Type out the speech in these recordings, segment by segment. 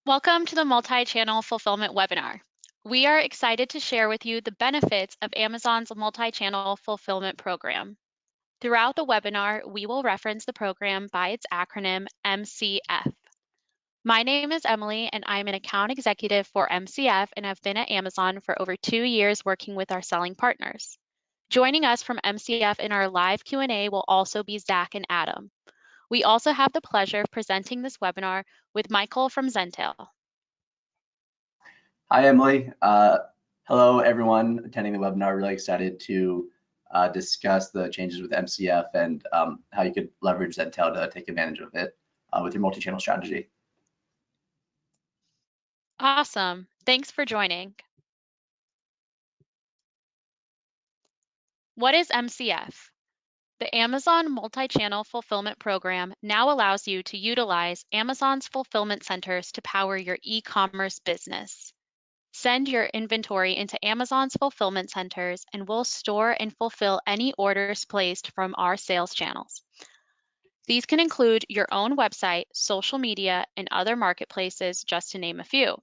Welcome to the Multi-Channel Fulfillment webinar. We are excited to share with you the benefits of Amazon's multi-channel fulfillment program. Throughout the webinar, we will reference the program by its acronym MCF. My name is Emily, and I'm an account executive for MCF and have been at Amazon for over 2 years working with our selling partners. Joining us from MCF in our live Q&A will also be Zach and Adam. We also have the pleasure of presenting this webinar with Michael from Zentail. Hi, Emily. Hello, everyone attending the webinar. Really excited to discuss the changes with MCF and how you could leverage Zentail to take advantage of it with your multi-channel strategy. Awesome. Thanks for joining. What is MCF? The Amazon Multi-Channel Fulfillment Program now allows you to utilize Amazon's fulfillment centers to power your e-commerce business. Send your inventory into Amazon's fulfillment centers and we'll store and fulfill any orders placed from our sales channels. These can include your own website, social media, and other marketplaces, just to name a few.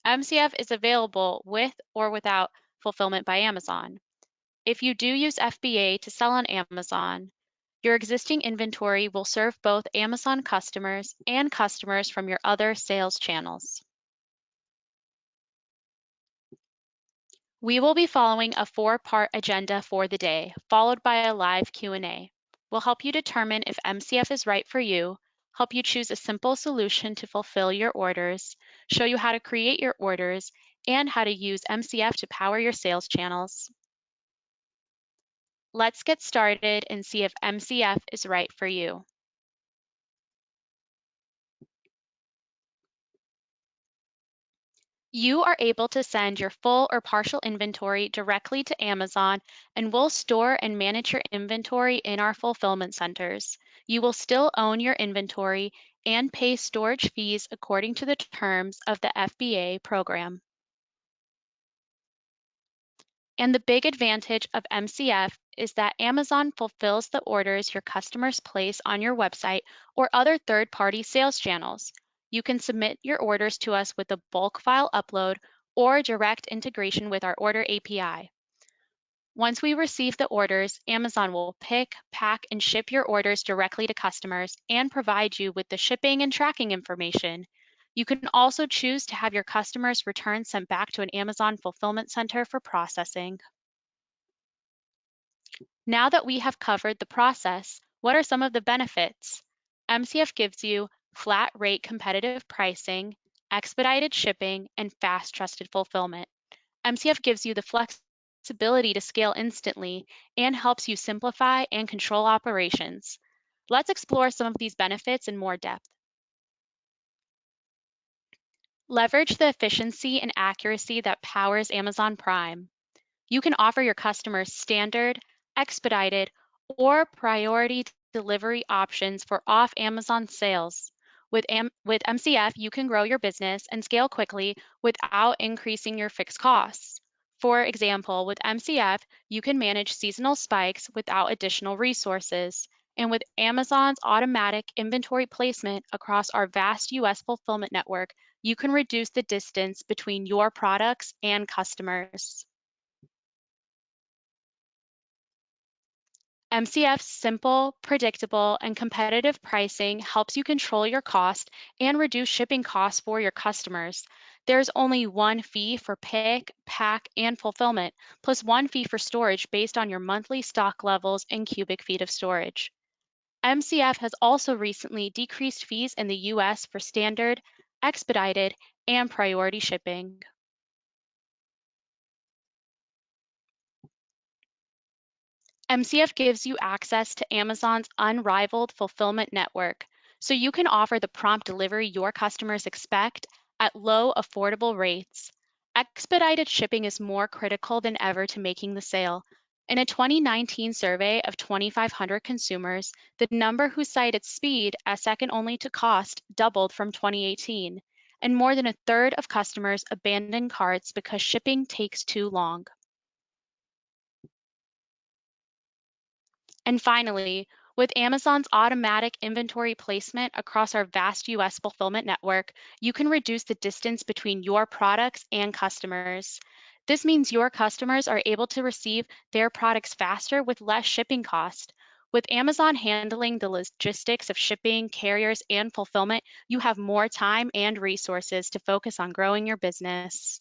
MCF is available with or without Fulfillment by Amazon. If you do use FBA to sell on Amazon, your existing inventory will serve both Amazon customers and customers from your other sales channels. We will be following a 4-part agenda for the day, followed by a live Q&A. We'll help you determine if MCF is right for you, help you choose a simple solution to fulfill your orders, show you how to create your orders, and how to use MCF to power your sales channels. Let's get started and see if MCF is right for you. You are able to send your full or partial inventory directly to Amazon, and we'll store and manage your inventory in our fulfillment centers. You will still own your inventory and pay storage fees according to the terms of the FBA program. And the big advantage of MCF is that Amazon fulfills the orders your customers place on your website or other third-party sales channels. You can submit your orders to us with a bulk file upload or direct integration with our order API. Once we receive the orders, Amazon will pick, pack, and ship your orders directly to customers and provide you with the shipping and tracking information. You can also choose to have your customers' returns sent back to an Amazon fulfillment center for processing. Now that we have covered the process, what are some of the benefits? MCF gives you flat rate competitive pricing, expedited shipping, and fast trusted fulfillment. MCF gives you the flexibility to scale instantly and helps you simplify and control operations. Let's explore some of these benefits in more depth. Leverage the efficiency and accuracy that powers Amazon Prime. You can offer your customers standard, expedited, or priority delivery options for off-Amazon sales. With MCF, you can grow your business and scale quickly without increasing your fixed costs. For example, with MCF, you can manage seasonal spikes without additional resources. And with Amazon's automatic inventory placement across our vast US fulfillment network, you can reduce the distance between your products and customers. MCF's simple, predictable, and competitive pricing helps you control your cost and reduce shipping costs for your customers. There's only one fee for pick, pack, and fulfillment, plus one fee for storage based on your monthly stock levels and cubic feet of storage. MCF has also recently decreased fees in the US for standard, expedited, and priority shipping. MCF gives you access to Amazon's unrivaled fulfillment network, so you can offer the prompt delivery your customers expect at low, affordable rates. Expedited shipping is more critical than ever to making the sale. In a 2019 survey of 2,500 consumers, the number who cited speed as second only to cost doubled from 2018, and more than a third of customers abandon carts because shipping takes too long. And finally, With Amazon's automatic inventory placement across our vast US fulfillment network, you can reduce the distance between your products and customers. This means your customers are able to receive their products faster with less shipping cost. With Amazon handling the logistics of shipping, carriers, and fulfillment, you have more time and resources to focus on growing your business.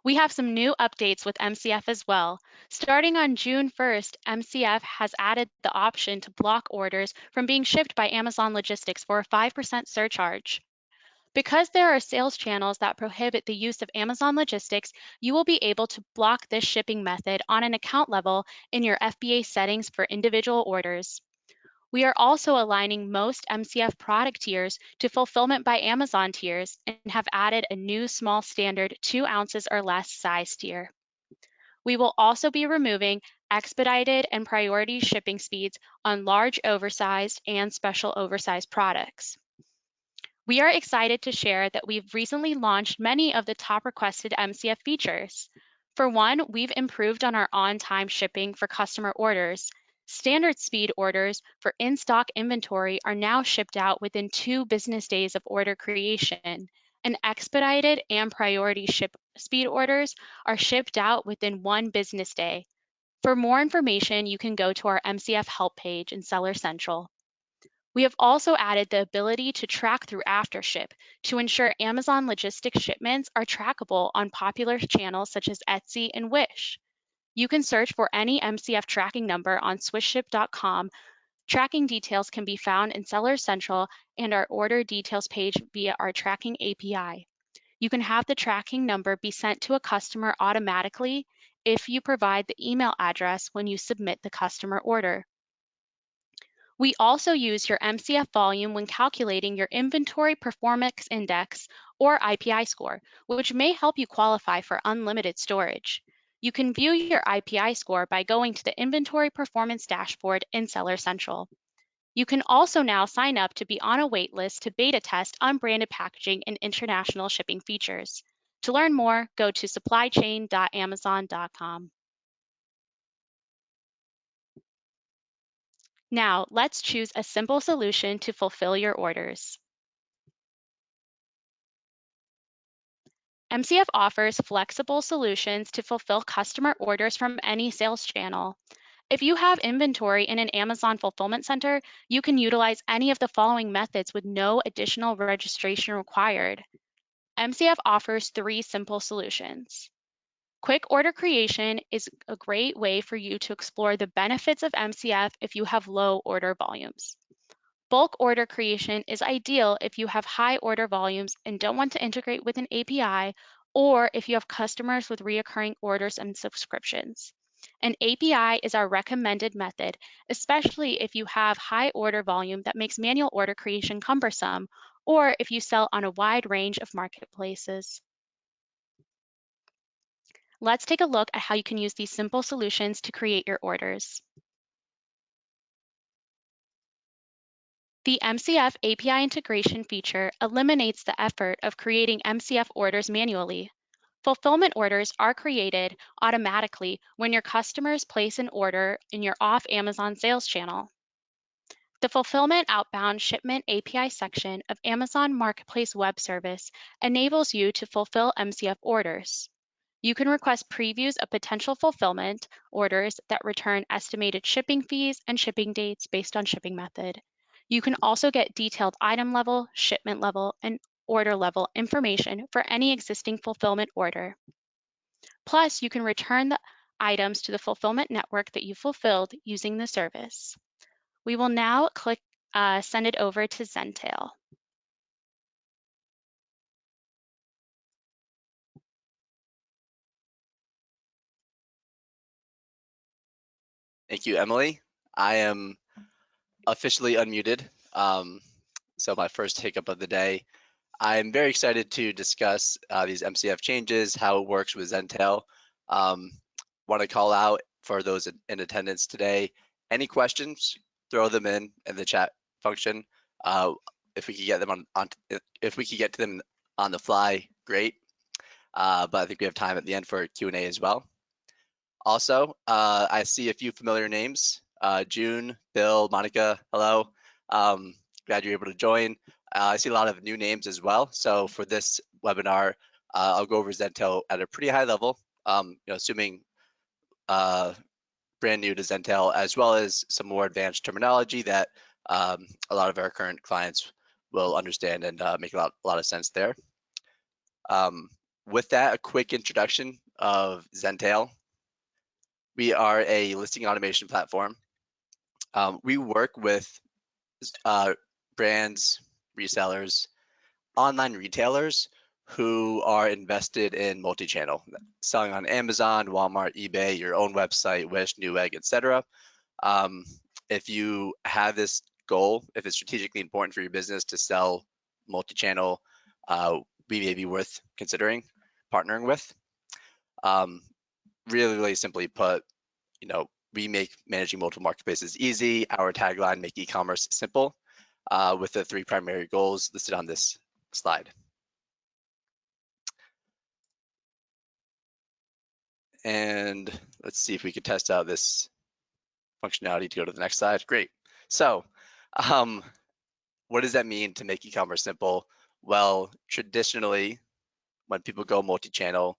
We have some new updates with MCF as well. Starting on June 1st, MCF has added the option to block orders from being shipped by Amazon Logistics for a 5% surcharge. Because there are sales channels that prohibit the use of Amazon Logistics, you will be able to block this shipping method on an account level in your FBA settings for individual orders. We are also aligning most MCF product tiers to Fulfillment by Amazon tiers and have added a new small standard 2 ounces or less size tier. We will also be removing expedited and priority shipping speeds on large oversized and special oversized products. We are excited to share that we've recently launched many of the top requested MCF features. For one, we've improved on our on-time shipping for customer orders. Standard speed orders for in-stock inventory are now shipped out within 2 business days of order creation, and expedited and priority ship speed orders are shipped out within 1 business day. For more information, you can go to our MCF help page in Seller Central. We have also added the ability to track through AfterShip to ensure Amazon Logistics shipments are trackable on popular channels such as Etsy and Wish. You can search for any MCF tracking number on swishship.com. Tracking details can be found in Seller Central and our order details page via our tracking API. You can have the tracking number be sent to a customer automatically if you provide the email address when you submit the customer order. We also use your MCF volume when calculating your Inventory Performance Index or IPI score, which may help you qualify for unlimited storage. You can view your IPI score by going to the Inventory Performance dashboard in Seller Central. You can also now sign up to be on a wait list to beta test unbranded packaging and international shipping features. To learn more, go to supplychain.amazon.com. Now, let's choose a simple solution to fulfill your orders. MCF offers flexible solutions to fulfill customer orders from any sales channel. If you have inventory in an Amazon fulfillment center, you can utilize any of the following methods with no additional registration required. MCF offers 3 simple solutions. Quick order creation is a great way for you to explore the benefits of MCF if you have low order volumes. Bulk order creation is ideal if you have high order volumes and don't want to integrate with an API, or if you have customers with recurring orders and subscriptions. An API is our recommended method, especially if you have high order volume that makes manual order creation cumbersome, or if you sell on a wide range of marketplaces. Let's take a look at how you can use these simple solutions to create your orders. The MCF API integration feature eliminates the effort of creating MCF orders manually. Fulfillment orders are created automatically when your customers place an order in your off-Amazon sales channel. The Fulfillment Outbound Shipment API section of Amazon Marketplace Web Service enables you to fulfill MCF orders. You can request previews of potential fulfillment orders that return estimated shipping fees and shipping dates based on shipping method. You can also get detailed item level, shipment level, and order level information for any existing fulfillment order. Plus, you can return the items to the fulfillment network that you fulfilled using the service. We will now click send it over to Zentail. Thank you, Emily. I am officially unmuted. So my first hiccup of the day. I'm very excited to discuss these MCF changes, how it works with Zentail. Want to call out for those in attendance today, any questions, throw them in the chat function. If we could get them if we could get to them on the fly, great. But I think we have time at the end for Q&A as well. Also, I see a few familiar names. June, Bill, Monica, hello. Glad you're able to join. I see a lot of new names as well. So for this webinar, I'll go over Zentail at a pretty high level, assuming brand new to Zentail, as well as some more advanced terminology that a lot of our current clients will understand and make a lot of sense there. With that, a quick introduction of Zentail. We are a listing automation platform. We work with brands, resellers, online retailers who are invested in multi-channel, selling on Amazon, Walmart, eBay, your own website, Wish, Newegg, etc. If you have this goal, if it's strategically important for your business to sell multi-channel, we may be worth considering partnering with. Really simply put, we make managing multiple marketplaces easy. Our tagline, make e-commerce simple, with the 3 primary goals listed on this slide. And let's see if we could test out this functionality to go to the next slide. Great. So what does that mean to make e-commerce simple? Well, traditionally, when people go multi-channel,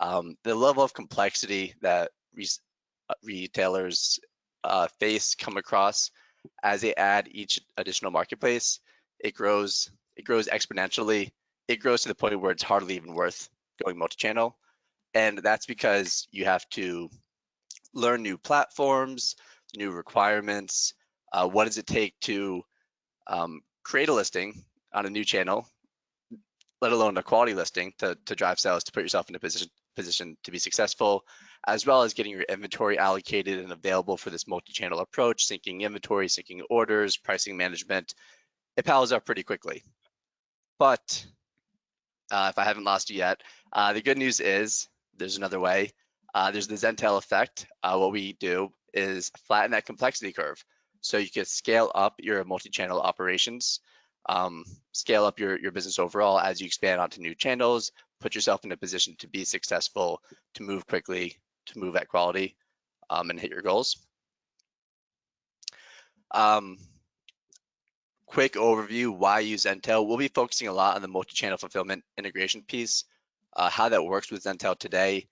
the level of complexity that retailers come across as they add each additional marketplace, it grows exponentially. It grows to the point where it's hardly even worth going multi-channel. And that's because you have to learn new platforms, new requirements. What does it take to create a listing on a new channel, let alone a quality listing to drive sales, to put yourself in a position to be successful, as well as getting your inventory allocated and available for this multi-channel approach, syncing inventory, syncing orders, pricing management. It piles up pretty quickly. But if I haven't lost you yet, the good news is there's another way. There's the Zentail effect. What we do is flatten that complexity curve. So you can scale up your multi-channel operations, scale up your business overall as you expand onto new channels, put yourself in a position to be successful, to move quickly, to move at quality, and hit your goals. Quick overview, why use Zentail? We'll be focusing a lot on the multi-channel fulfillment integration piece, how that works with Zentail today.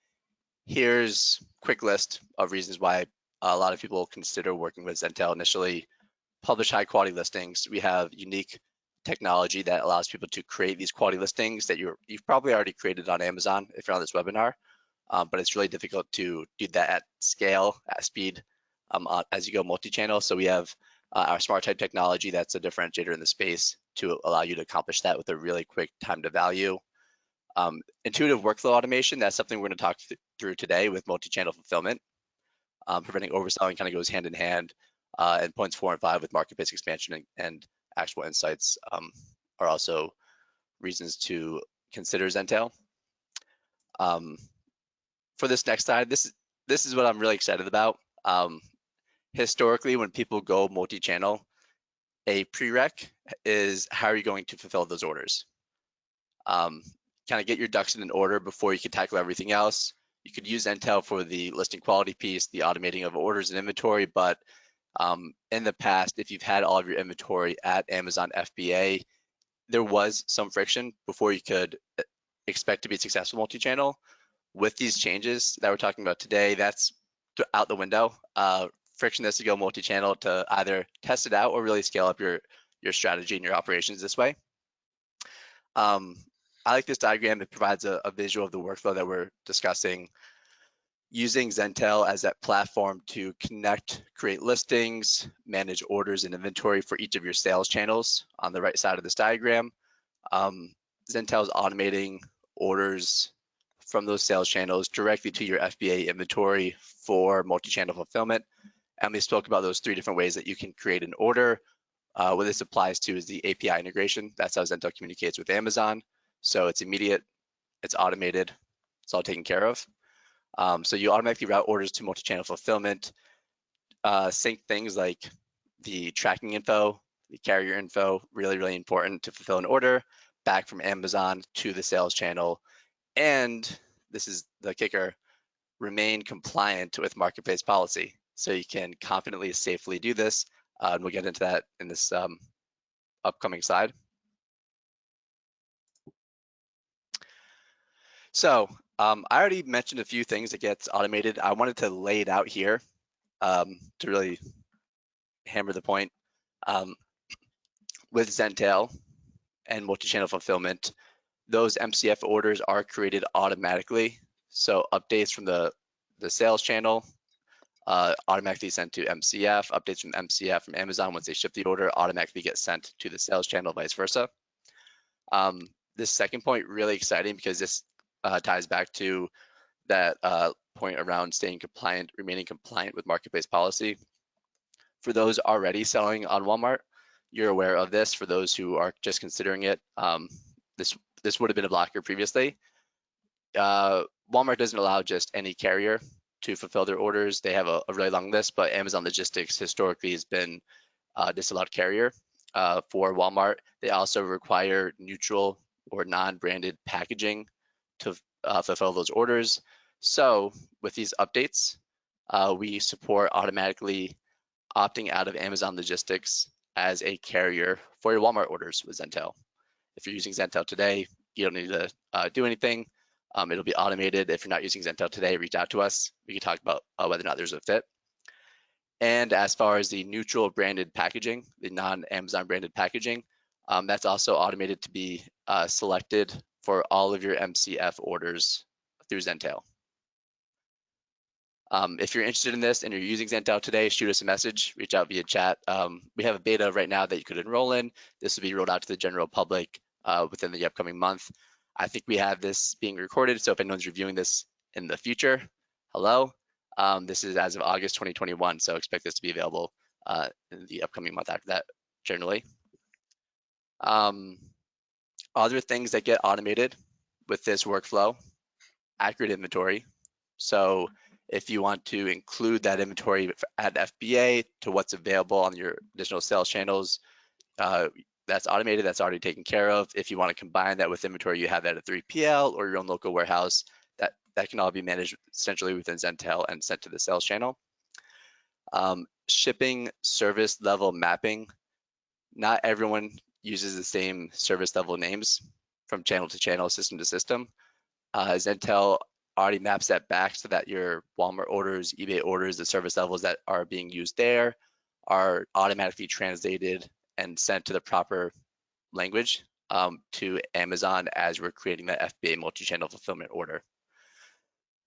Here's a quick list of reasons why a lot of people consider working with Zentail initially. Publish high quality listings. We have unique technology that allows people to create these quality listings that you've probably already created on Amazon if you're on this webinar, but it's really difficult to do that at scale, at speed, as you go multi-channel. So we have our smart type technology that's a differentiator in the space to allow you to accomplish that with a really quick time to value. Intuitive workflow automation, that's something we're going to talk through today with multi-channel fulfillment. Preventing overselling kind of goes hand in hand, and points 4 and 5 with marketplace expansion and actual insights are also reasons to consider Zentail. For this next slide, this is what I'm really excited about. Historically, when people go multi-channel, a prereq is how are you going to fulfill those orders? Kind of get your ducks in an order before you can tackle everything else. You could use Zentail for the listing quality piece, the automating of orders and inventory, but in the past, if you've had all of your inventory at Amazon FBA, there was some friction before you could expect to be successful multi-channel. With these changes that we're talking about today, that's out the window. Frictionless to go multi-channel to either test it out or really scale up your strategy and your operations this way. I like this diagram. It provides a visual of the workflow that we're discussing. Using Zentail as that platform to connect, create listings, manage orders and inventory for each of your sales channels on the right side of this diagram. Zentail is automating orders from those sales channels directly to your FBA inventory for multi-channel fulfillment. Emily spoke about those 3 different ways that you can create an order. What this applies to is the API integration. That's how Zentail communicates with Amazon. So it's immediate, it's automated, it's all taken care of. So you automatically route orders to multi-channel fulfillment, sync things like the tracking info, the carrier info, really important to fulfill an order back from Amazon to the sales channel. And this is the kicker, remain compliant with marketplace policy. So you can confidently, safely do this. And we'll get into that in this upcoming slide. So I already mentioned a few things that gets automated. I wanted to lay it out here to really hammer the point. With Zentail and multi-channel fulfillment, those MCF orders are created automatically. So updates from the sales channel automatically sent to MCF. Updates from MCF from Amazon once they ship the order automatically get sent to the sales channel, vice versa. This second point really exciting because this ties back to that point around staying compliant, remaining compliant with marketplace policy. For those already selling on Walmart, you're aware of this. For those who are just considering it, this would have been a blocker previously. Walmart doesn't allow just any carrier to fulfill their orders. They have a really long list, but Amazon Logistics historically has been disallowed carrier. For Walmart, they also require neutral or non-branded packaging to fulfill those orders. So with these updates, we support automatically opting out of Amazon Logistics as a carrier for your Walmart orders with Zentail. If you're using Zentail today, you don't need to do anything. It'll be automated. If you're not using Zentail today, reach out to us. We can talk about whether or not there's a fit. And as far as the neutral branded packaging, the non-Amazon branded packaging, that's also automated to be selected for all of your MCF orders through Zentail. If you're interested in this and you're using Zentail today, shoot us a message, reach out via chat. We have a beta right now that you could enroll in. This will be rolled out to the general public within the upcoming month. I think we have this being recorded, so if anyone's reviewing this in the future, hello. This is as of August 2021, so expect this to be available in the upcoming month after that, generally. Other things that get automated with this workflow, accurate inventory. So if you want to include that inventory at FBA to what's available on your additional sales channels, that's automated, that's already taken care of. If you want to combine that with inventory you have at a 3PL or your own local warehouse, that can all be managed essentially within Zentail and sent to the sales channel. Shipping service level mapping. Not everyone uses the same service level names from channel to channel, system to system. Zentail already maps that back so that your Walmart orders, eBay orders, the service levels that are being used there are automatically translated and sent to the proper language to Amazon as we're creating that FBA multi-channel fulfillment order.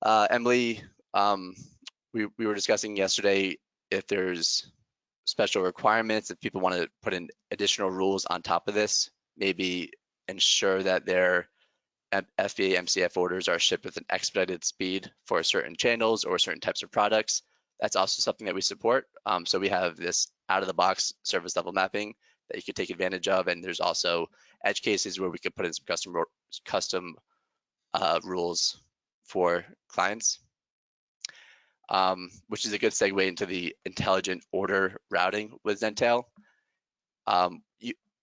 Emily, we were discussing yesterday if there's special requirements, if people want to put in additional rules on top of this, maybe ensure that their FBA MCF orders are shipped with an expedited speed for certain channels or certain types of products. That's also something that we support. So we have this out-of-the-box service level mapping that you can take advantage of, and there's also edge cases where we could put in some custom rules for clients, which is a good segue into the intelligent order routing with Zentail.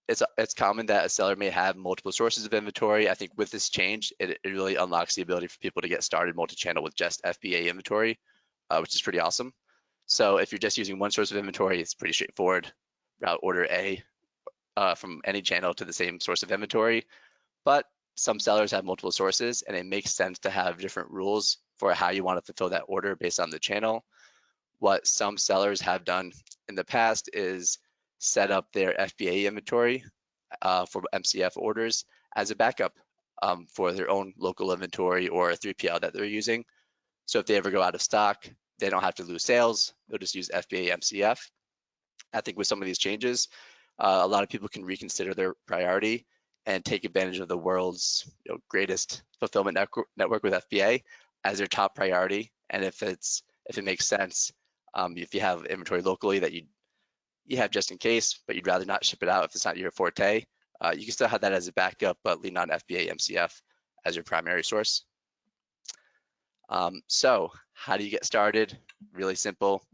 It's common that a seller may have multiple sources of inventory. I think with this change, it really unlocks the ability for people to get started multi-channel with just FBA inventory, which is pretty awesome. So if you're just using one source of inventory, it's pretty straightforward. Route order A from any channel to the same source of inventory. But some sellers have multiple sources, and it makes sense to have different rules for how you want to fulfill that order based on the channel. What some sellers have done in the past is set up their FBA inventory for MCF orders as a backup for their own local inventory or a 3PL that they're using. So if they ever go out of stock, they don't have to lose sales. They'll just use FBA MCF. I think with some of these changes, a lot of people can reconsider their priority and take advantage of the world's greatest fulfillment network with FBA as their top priority. And if it makes sense, if you have inventory locally that you have just in case, but you'd rather not ship it out if it's not your forte, you can still have that as a backup, but lean on FBA MCF as your primary source. So how do you get started? Really simple.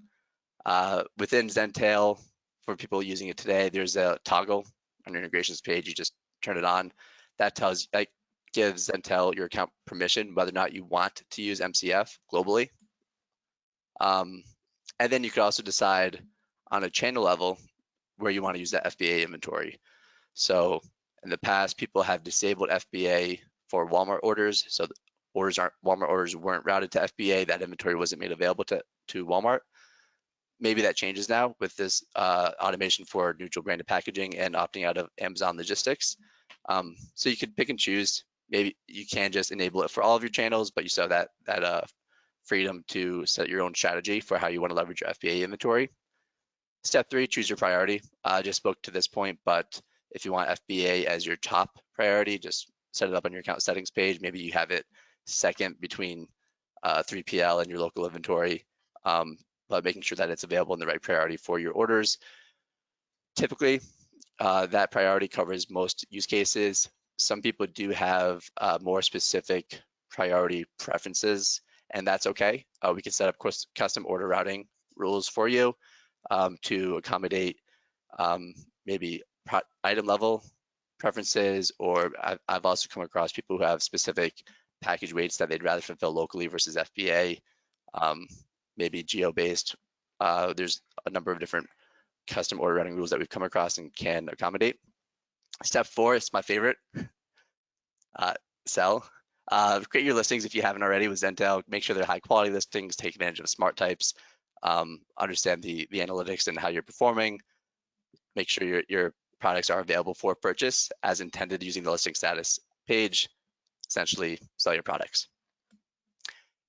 Within Zentail, for people using it today, there's a toggle on your integrations page. You just turn it on. That tells, like, gives Zentail your account permission whether or not you want to use MCF globally. And then you could also decide on a channel level where you want to use that FBA inventory. So in the past, people have disabled FBA for Walmart orders. So Walmart orders weren't routed to FBA. That inventory wasn't made available to Walmart. Maybe that changes now with this automation for neutral branded packaging and opting out of Amazon logistics. So you could pick and choose. Maybe you can just enable it for all of your channels, but you still have that freedom to set your own strategy for how you want to leverage your FBA inventory. Step 3, choose your priority. I just spoke to this point, but if you want FBA as your top priority, just set it up on your account settings page. Maybe you have it second between 3PL and your local inventory, but making sure that it's available in the right priority for your orders. Typically, that priority covers most use cases. Some people do have more specific priority preferences, and that's okay. We can set up custom order routing rules for you to accommodate maybe item level preferences, or I've also come across people who have specific package weights that they'd rather fulfill locally versus FBA, maybe geo-based. There's a number of different custom order routing rules that we've come across and can accommodate. Step 4 is my favorite, sell. Create your listings if you haven't already with Zentail. Make sure they're high quality listings, take advantage of smart types, understand the analytics and how you're performing. Make sure your products are available for purchase as intended using the listing status page. Essentially, sell your products.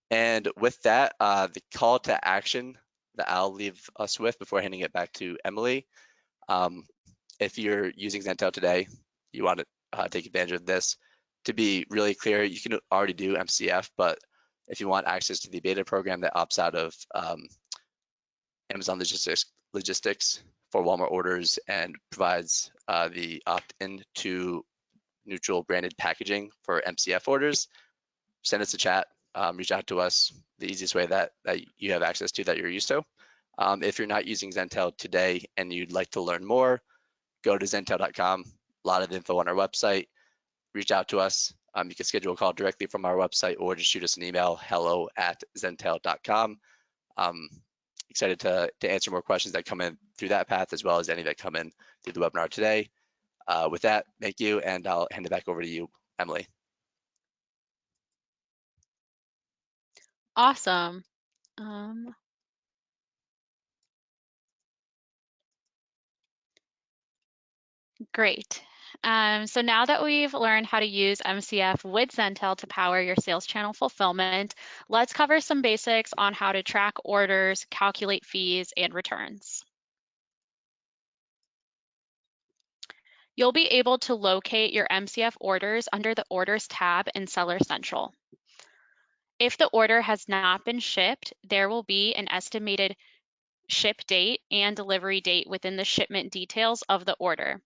And with that, the call to action that I'll leave us with before handing it back to Emily. If you're using Zentail today, you want to take advantage of this. To be really clear, you can already do MCF, but if you want access to the beta program that opts out of Amazon logistics for Walmart orders and provides the opt-in to neutral branded packaging for MCF orders, send us a chat, reach out to us, the easiest way that you have access to that you're used to. If you're not using Zentail today and you'd like to learn more, go to zentail.com, a lot of info on our website, reach out to us. You can schedule a call directly from our website or just shoot us an email, hello@zentail.com. Excited to answer more questions that come in through that path, as well as any that come in through the webinar today. With that, thank you, and I'll hand it back over to you, Emily. Awesome. Great. So now that we've learned how to use MCF with Zentail to power your sales channel fulfillment, let's cover some basics on how to track orders, calculate fees, and returns. You'll be able to locate your MCF orders under the Orders tab in Seller Central. If the order has not been shipped, there will be an estimated ship date and delivery date within the shipment details of the order.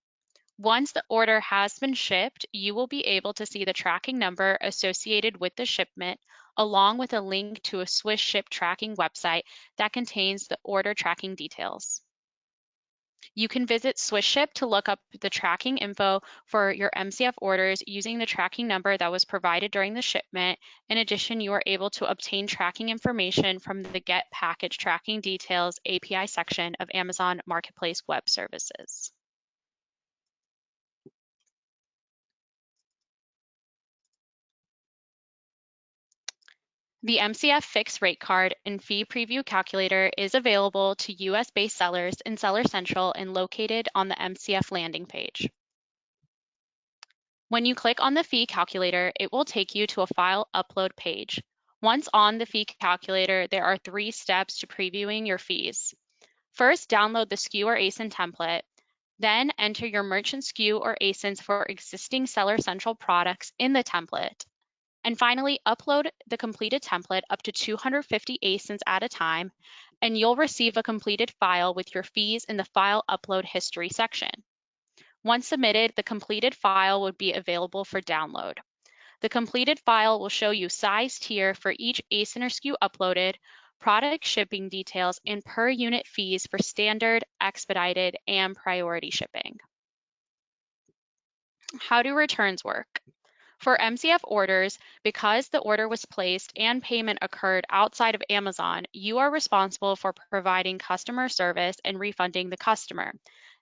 Once the order has been shipped, you will be able to see the tracking number associated with the shipment, along with a link to a Swiss ship tracking website that contains the order tracking details. You can visit SwissShip to look up the tracking info for your MCF orders using the tracking number that was provided during the shipment. In addition, you are able to obtain tracking information from the Get Package Tracking Details API section of Amazon Marketplace Web Services. The MCF Fixed Rate Card and Fee Preview Calculator is available to US-based sellers in Seller Central and located on the MCF landing page. When you click on the fee calculator, it will take you to a file upload page. Once on the fee calculator, there are 3 steps to previewing your fees. First, download the SKU or ASIN template. Then enter your merchant SKU or ASINs for existing Seller Central products in the template. And finally, upload the completed template up to 250 ASINs at a time, and you'll receive a completed file with your fees in the File Upload History section. Once submitted, the completed file would be available for download. The completed file will show you size tier for each ASIN or SKU uploaded, product shipping details, and per unit fees for standard, expedited, and priority shipping. How do returns work? For MCF orders, because the order was placed and payment occurred outside of Amazon, you are responsible for providing customer service and refunding the customer.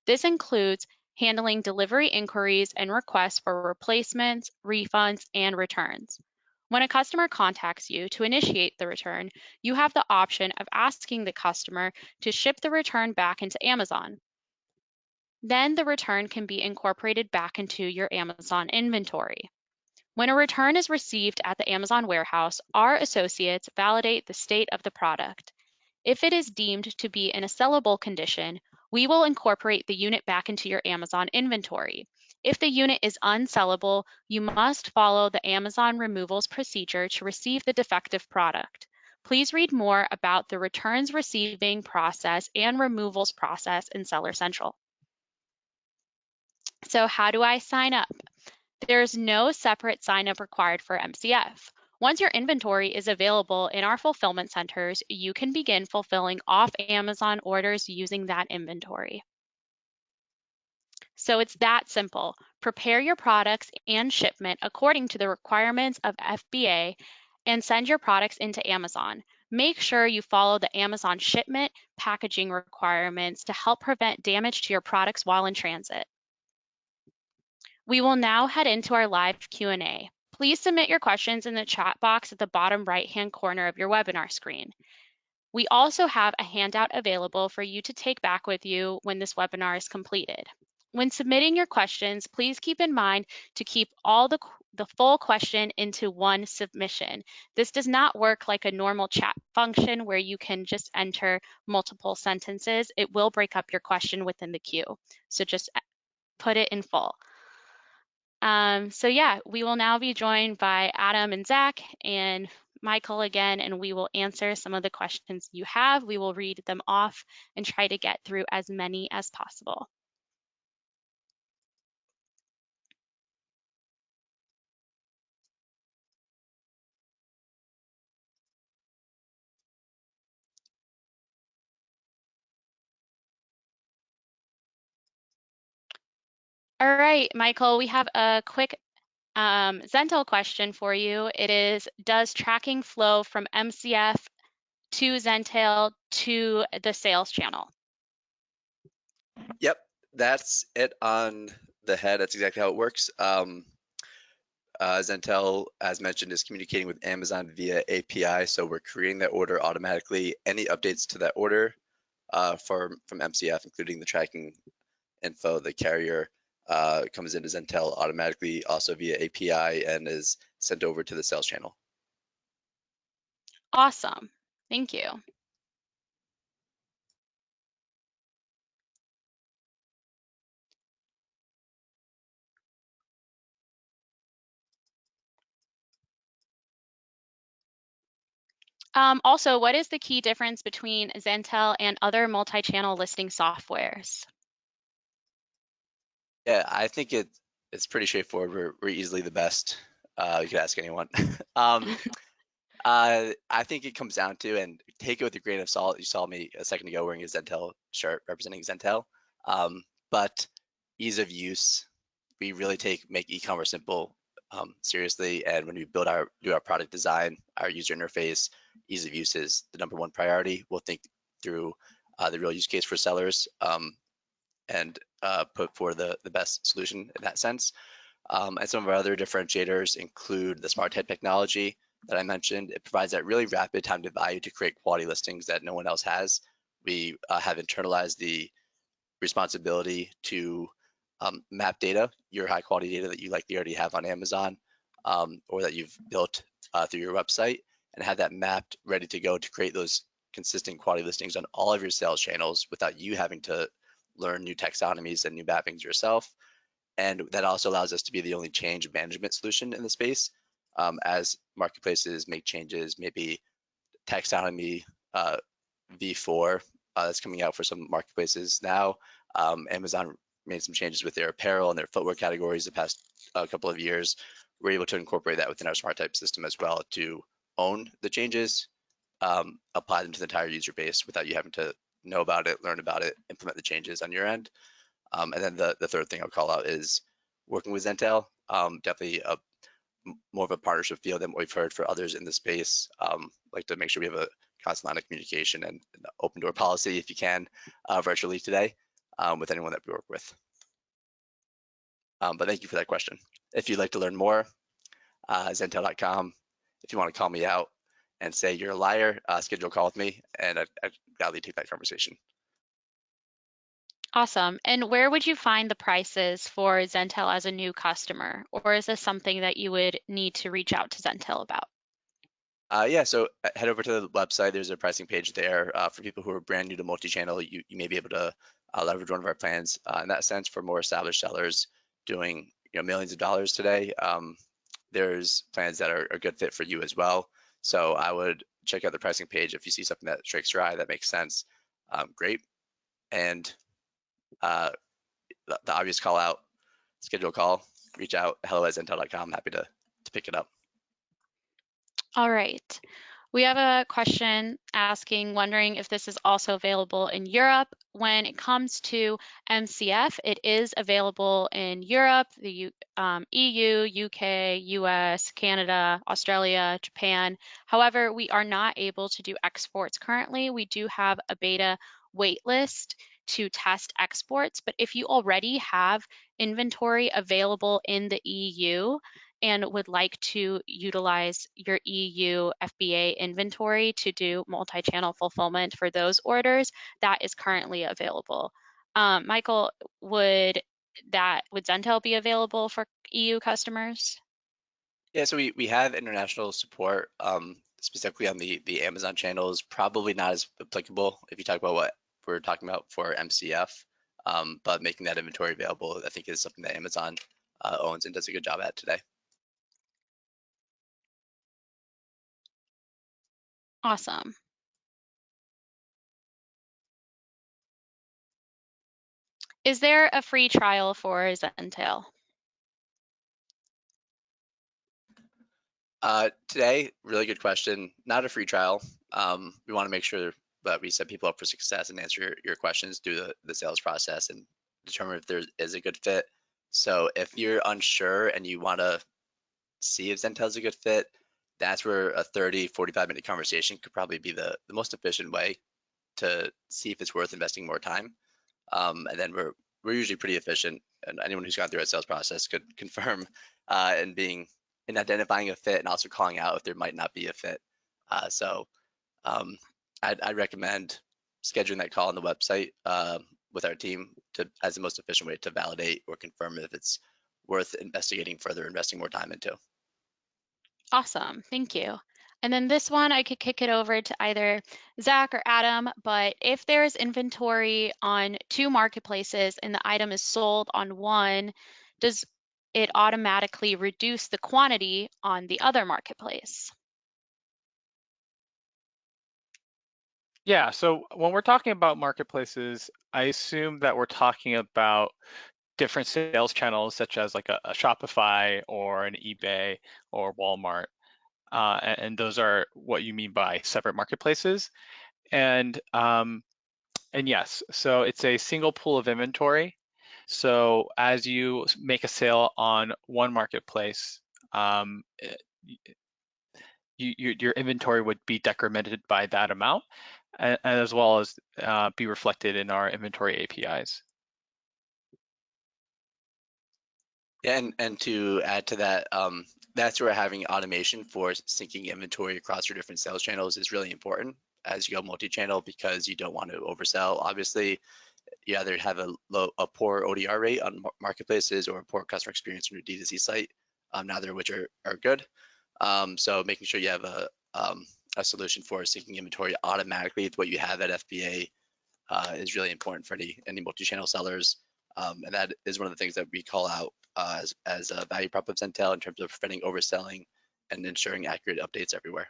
This includes handling delivery inquiries and requests for replacements, refunds, and returns. When a customer contacts you to initiate the return, you have the option of asking the customer to ship the return back into Amazon. Then the return can be incorporated back into your Amazon inventory. When a return is received at the Amazon warehouse, our associates validate the state of the product. If it is deemed to be in a sellable condition, we will incorporate the unit back into your Amazon inventory. If the unit is unsellable, you must follow the Amazon removals procedure to receive the defective product. Please read more about the returns receiving process and removals process in Seller Central. So how do I sign up? There's no separate sign-up required for MCF. Once your inventory is available in our fulfillment centers, you can begin fulfilling off Amazon orders using that inventory. So it's that simple. Prepare your products and shipment according to the requirements of FBA and send your products into Amazon. Make sure you follow the Amazon shipment packaging requirements to help prevent damage to your products while in transit. We will now head into our live Q&A. Please submit your questions in the chat box at the bottom right-hand corner of your webinar screen. We also have a handout available for you to take back with you when this webinar is completed. When submitting your questions, please keep in mind to keep all the full question into one submission. This does not work like a normal chat function where you can just enter multiple sentences. It will break up your question within the queue. So just put it in full. So yeah, we will now be joined by Adam and Zach and Michael again, and we will answer some of the questions you have. We will read them off and try to get through as many as possible. All right, Michael, we have a quick Zentail question for you. It is, does tracking flow from MCF to Zentail to the sales channel? Yep, that's it on the head. That's exactly how it works. Zentail, as mentioned, is communicating with Amazon via API, so we're creating that order automatically. Any updates to that order from MCF, including the tracking info, the carrier comes into Zentail automatically, also via API, and is sent over to the sales channel. Awesome, thank you. Also, what is the key difference between Zentail and other multi-channel listing softwares? Yeah, I think it's pretty straightforward. We're easily the best. You could ask anyone. I think it comes down to, and take it with a grain of salt. You saw me a second ago wearing a Zentail shirt representing Zentail, but ease of use. We really make e-commerce simple seriously, and when we do our product design, our user interface, ease of use is the #1 priority. We'll think through the real use case for sellers and put for the best solution in that sense. And some of our other differentiators include the smart type technology that I mentioned. It provides that really rapid time to value to create quality listings that no one else has. We have internalized the responsibility to map data, your high quality data that you likely already have on Amazon or that you've built through your website, and have that mapped ready to go to create those consistent quality listings on all of your sales channels without you having to learn new taxonomies and new mappings yourself. And that also allows us to be the only change management solution in the space. As marketplaces make changes, maybe taxonomy V4 that's coming out for some marketplaces now. Amazon made some changes with their apparel and their footwear categories the past couple of years. We're able to incorporate that within our smart type system as well to own the changes, apply them to the entire user base without you having to know about it, learn about it, implement the changes on your end. And then the third thing I'll call out is working with Zentail. Definitely more of a partnership feel than what we've heard for others in the space. Like to make sure we have a constant line of communication and an open door policy, if you can, virtually today with anyone that we work with. But thank you for that question. If you'd like to learn more, Zentail.com. If you want to call me out and say you're a liar, schedule a call with me, and I'd gladly take that conversation. Awesome. And where would you find the prices for Zentail as a new customer? Or is this something that you would need to reach out to Zentail about? Yeah, so head over to the website. There's a pricing page there. For people who are brand new to multi-channel, you may be able to leverage one of our plans in that sense. For more established sellers doing millions of dollars today, there's plans that are a good fit for you as well. So I would check out the pricing page. If you see something that strikes your eye that makes sense, great. And the obvious call out, schedule a call, reach out, hello@zentail.com. Happy to pick it up. All right. We have a question wondering if this is also available in Europe. When it comes to MCF, it is available in Europe, the EU, UK, US, Canada, Australia, Japan. However, we are not able to do exports currently. We do have a beta waitlist to test exports, but if you already have inventory available in the EU, and would like to utilize your EU FBA inventory to do multi-channel fulfillment for those orders, that is currently available. Michael, would Zentail be available for EU customers? Yeah, so we have international support, specifically on the Amazon channels. Probably not as applicable if you talk about what we're talking about for MCF, but making that inventory available, I think, is something that Amazon owns and does a good job at today. Awesome. Is there a free trial for Zentail? Today, really good question. Not a free trial. We want to make sure that we set people up for success and answer your questions through the sales process and determine if there is a good fit. So if you're unsure and you want to see if Zentail is a good fit, that's where a 30, 45-minute conversation could probably be the most efficient way to see if it's worth investing more time. And then we're usually pretty efficient, and anyone who's gone through a sales process could confirm in identifying a fit and also calling out if there might not be a fit. So I'd recommend scheduling that call on the website with our team as the most efficient way to validate or confirm if it's worth investing more time into. Awesome, thank you. And then this one, I could kick it over to either Zach or Adam, but if there's inventory on two marketplaces and the item is sold on one, does it automatically reduce the quantity on the other marketplace? Yeah, so when we're talking about marketplaces, I assume that we're talking about different sales channels, such as like a Shopify or an eBay or Walmart. And those are what you mean by separate marketplaces. And yes, so it's a single pool of inventory. So as you make a sale on one marketplace, your inventory would be decremented by that amount, and as well as be reflected in our inventory APIs. Yeah, and to add to that, that's where having automation for syncing inventory across your different sales channels is really important as you go multi-channel, because you don't want to oversell. Obviously, you either have a poor ODR rate on marketplaces or a poor customer experience on your D2C site, neither of which are good. So making sure you have a solution for syncing inventory automatically with what you have at FBA is really important for any multi-channel sellers. And that is one of the things that we call out as a value prop of Zentail in terms of preventing overselling and ensuring accurate updates everywhere.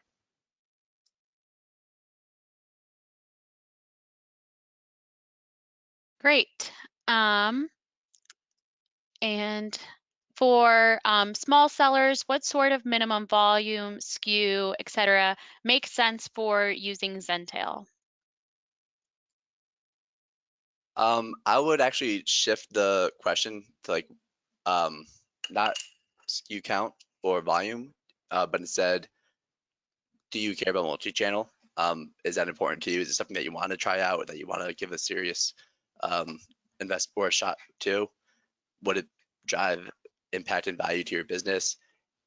Great. And for small sellers, what sort of minimum volume, SKU, etc., makes sense for using Zentail? I would actually shift the question to not SKU count, or volume, but instead, do you care about multi-channel? Is that important to you? Is it something that you want to try out, or that you want to give a serious invest or a shot to? Would it drive impact and value to your business?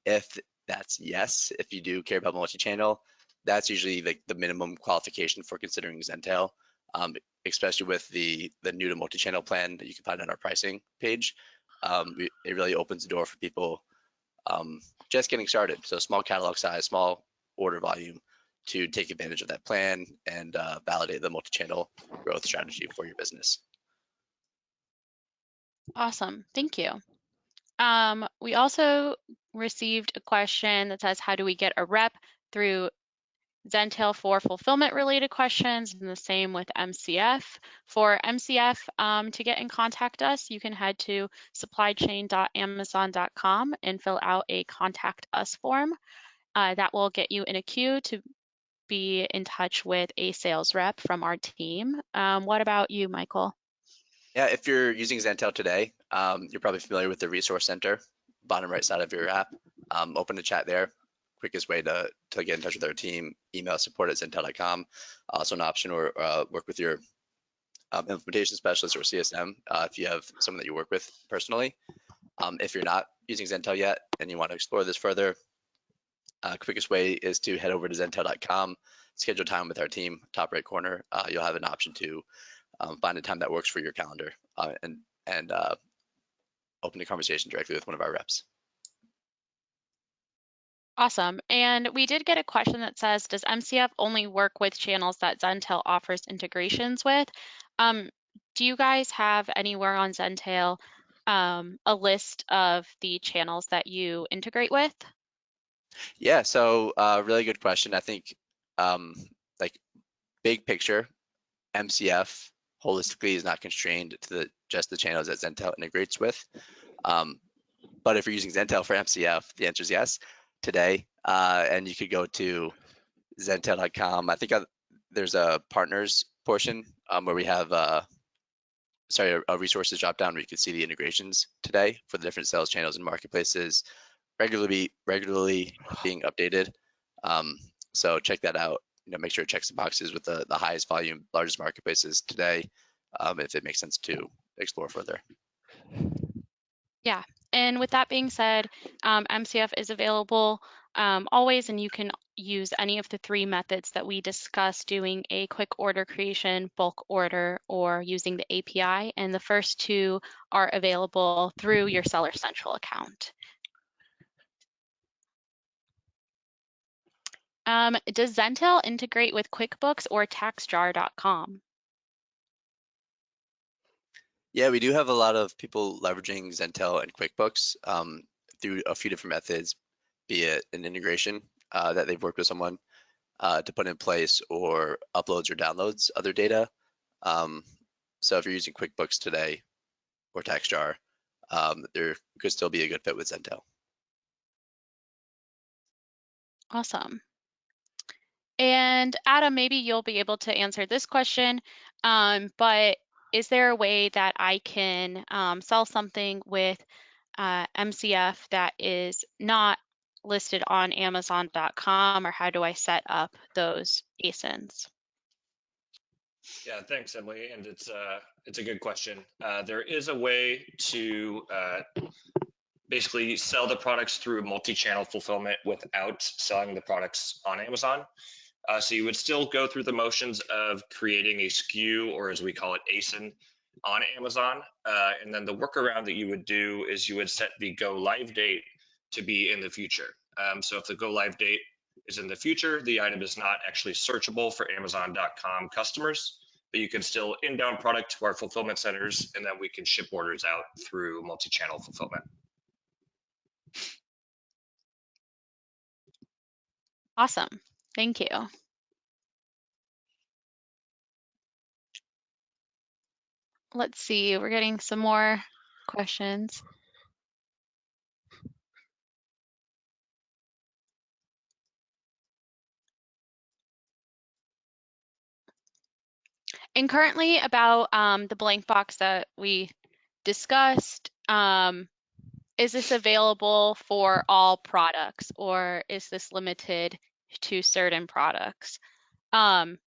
If that's yes, if you do care about multi-channel, that's usually like the minimum qualification for considering Zentail, especially with the new to multi-channel plan that you can find on our pricing page. It really opens the door for people just getting started. So small catalog size, small order volume to take advantage of that plan and validate the multi-channel growth strategy for your business. Awesome, thank you. We also received a question that says, how do we get a rep through Zentail for fulfillment related questions, and the same with MCF. For MCF, to get in contact us, you can head to supplychain.amazon.com and fill out a contact us form. That will get you in a queue to be in touch with a sales rep from our team. What about you, Michael? Yeah, if you're using Zentail today, you're probably familiar with the resource center, bottom right side of your app. Open the chat there. Quickest way to get in touch with our team, email support@zentail.com. Also an option, or work with your implementation specialist or CSM if you have someone that you work with personally. If you're not using Zentail yet and you want to explore this further, quickest way is to head over to zentail.com, schedule time with our team, top right corner. You'll have an option to find a time that works for your calendar and open the conversation directly with one of our reps. Awesome. And we did get a question that says, does MCF only work with channels that Zentail offers integrations with? Do you guys have anywhere on Zentail a list of the channels that you integrate with? Yeah, so really good question. I think like big picture, MCF holistically is not constrained to just the channels that Zentail integrates with. But if you're using Zentail for MCF, the answer is yes today. And you could go to Zentail.com. I think there's a partners portion where we have a resources drop down where you can see the integrations today for the different sales channels and marketplaces regularly being updated. So check that out. Make sure it checks the boxes with the highest volume, largest marketplaces today, if it makes sense to explore further. Yeah, and with that being said, MCF is available always, and you can use any of the three methods that we discussed, doing a quick order creation, bulk order, or using the API, and the first two are available through your Seller Central account. Does Zentail integrate with QuickBooks or TaxJar.com? Yeah, we do have a lot of people leveraging Zentail and QuickBooks through a few different methods, be it an integration that they've worked with someone to put in place, or uploads or downloads other data. So if you're using QuickBooks today or TaxJar, there could still be a good fit with Zentail. Awesome. And Adam, maybe you'll be able to answer this question, but is there a way that I can sell something with MCF that is not listed on Amazon.com, or how do I set up those ASINs? Yeah, thanks, Emily, and it's a good question. There is a way to basically sell the products through multi-channel fulfillment without selling the products on Amazon. So you would still go through the motions of creating a SKU, or as we call it, ASIN, on Amazon. And then the workaround that you would do is you would set the go live date to be in the future. So if the go live date is in the future, the item is not actually searchable for Amazon.com customers, but you can still inbound product to our fulfillment centers, and then we can ship orders out through multi-channel fulfillment. Awesome, thank you. Let's see, we're getting some more questions. And currently about the blank box that we discussed, is this available for all products, or is this limited to certain products? From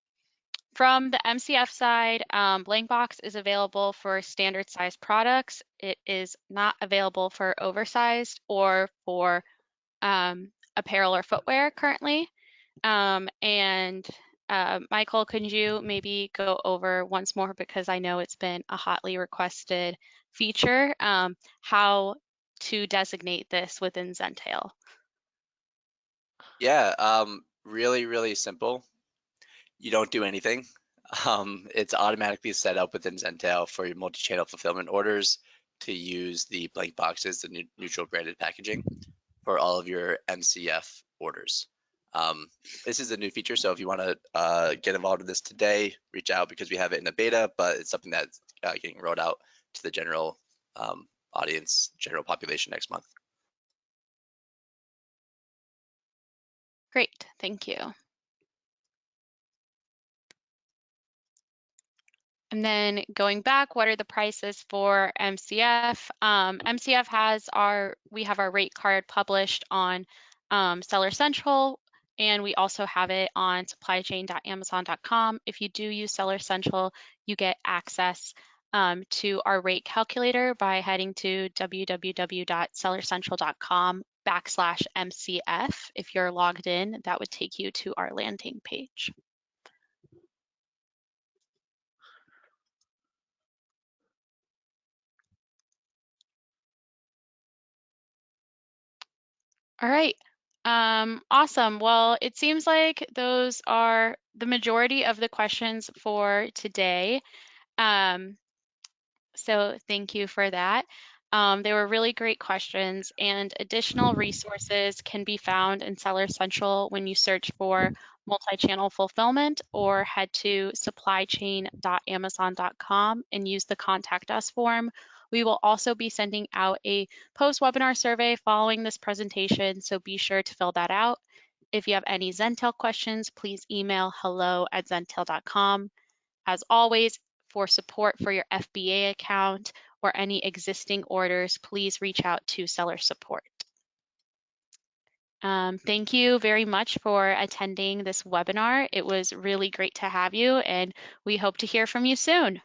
the MCF side, blank box is available for standard size products. It is not available for oversized or for apparel or footwear currently. Michael, could you maybe go over once more, because I know it's been a hotly requested feature, how to designate this within Zentail? Yeah, really, really simple. You don't do anything. It's automatically set up within Zentail for your multi-channel fulfillment orders to use the blank boxes, the neutral branded packaging for all of your MCF orders. This is a new feature, so if you want to get involved in this today, reach out, because we have it in a beta, but it's something that's getting rolled out to the general audience, general population next month. Great, thank you. And then going back, what are the prices for MCF? MCF we have our rate card published on Seller Central, and we also have it on supplychain.amazon.com. If you do use Seller Central, you get access to our rate calculator by heading to www.sellercentral.com/MCF. If you're logged in, that would take you to our landing page. All right. Awesome. Well, it seems like those are the majority of the questions for today. So thank you for that. They were really great questions, and additional resources can be found in Seller Central when you search for multi-channel fulfillment, or head to supplychain.amazon.com and use the contact us form. We will also be sending out a post-webinar survey following this presentation, so be sure to fill that out. If you have any Zentail questions, please email hello@zentail.com. As always, for support for your FBA account or any existing orders, please reach out to seller support. Thank you very much for attending this webinar. It was really great to have you, and we hope to hear from you soon.